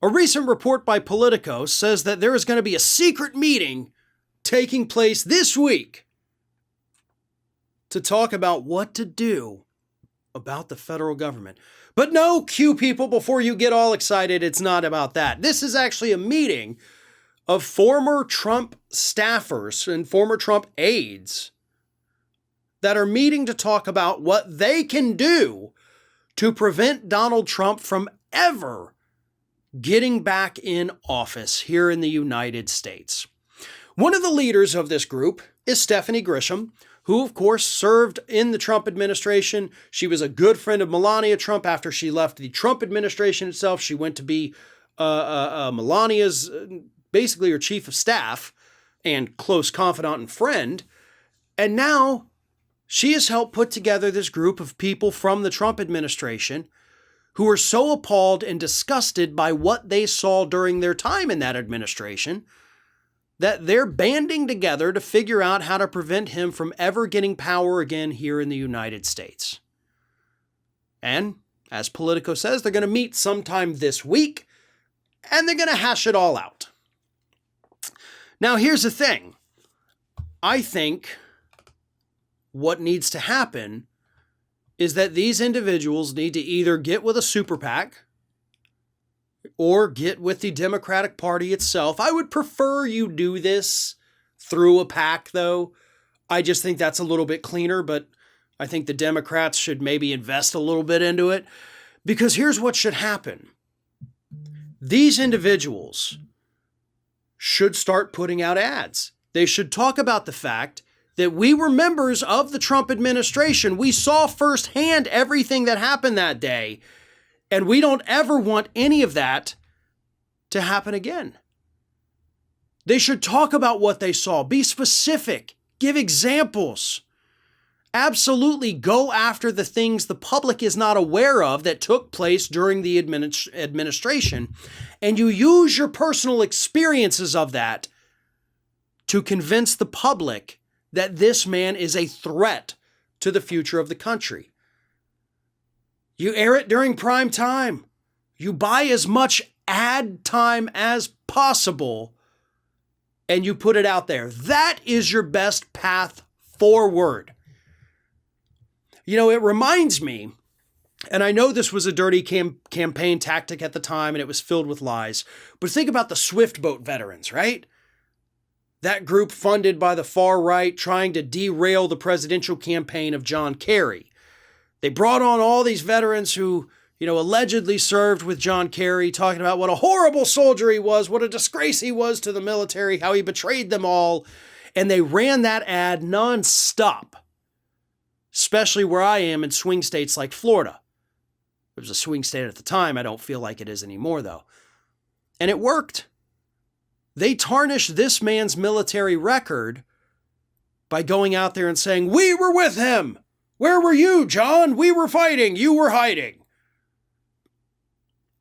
A recent report by Politico says that there is going to be a secret meeting taking place this week to talk about what to do about the federal government. But no, cue people, before you get all excited, it's not about that. This is actually a meeting of former Trump staffers and former Trump aides that are meeting to talk about what they can do to prevent Donald Trump from ever getting back in office here in the United States. One of the leaders of this group is Stephanie Grisham, who, of course, served in the Trump administration. She was a good friend of Melania Trump. After she left the Trump administration itself, she went to be Melania's, basically her chief of staff and close confidant and friend. And now she has helped put together this group of people from the Trump administration who are so appalled and disgusted by what they saw during their time in that administration that they're banding together to figure out how to prevent him from ever getting power again here in the United States. And as Politico says, they're going to meet sometime this week and they're going to hash it all out. Now, here's the thing. I think what needs to happen is that these individuals need to either get with a super PAC or get with the Democratic Party itself. I would prefer you do this through a PAC, though. I just think that's a little bit cleaner, but I think the Democrats should maybe invest a little bit into it. Because here's what should happen. These individuals should start putting out ads. They should talk about the fact that we were members of the Trump administration. We saw firsthand everything that happened that day. And we don't ever want any of that to happen again. They should talk about what they saw. Be specific. Give examples. Absolutely go after the things the public is not aware of that took place during the administration. And you use your personal experiences of that to convince the public that this man is a threat to the future of the country. You air it during prime time. You buy as much ad time as possible and you put it out there. That is your best path forward. You know, it reminds me, and I know this was a dirty campaign tactic at the time and it was filled with lies, but think about the Swift boat veterans, right? That group funded by the far right trying to derail the presidential campaign of John Kerry. They brought on all these veterans who, allegedly served with John Kerry, talking about what a horrible soldier he was, what a disgrace he was to the military, how he betrayed them all. And they ran that ad nonstop, especially where I am in swing states like Florida. It was a swing state at the time. I don't feel like it is anymore, though. And it worked. They tarnished this man's military record by going out there and saying, "We were with him. Where were you, John? We were fighting. You were hiding."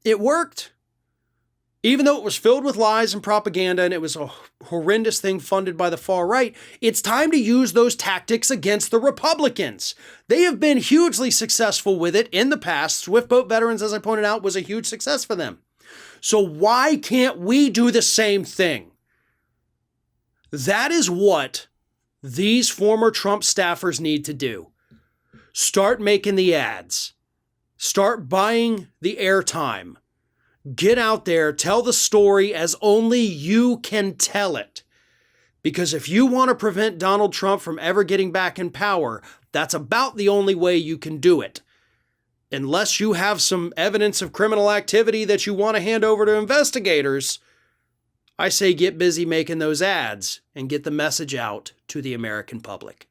It worked. Even though it was filled with lies and propaganda and it was a horrendous thing funded by the far right, it's time to use those tactics against the Republicans. They have been hugely successful with it in the past. Swift boat veterans, as I pointed out, was a huge success for them. So why can't we do the same thing? That is what these former Trump staffers need to do. Start making the ads. Start buying the airtime. Get out there, tell the story as only you can tell it. Because if you want to prevent Donald Trump from ever getting back in power, that's about the only way you can do it. Unless you have some evidence of criminal activity that you want to hand over to investigators, I say get busy making those ads and get the message out to the American public.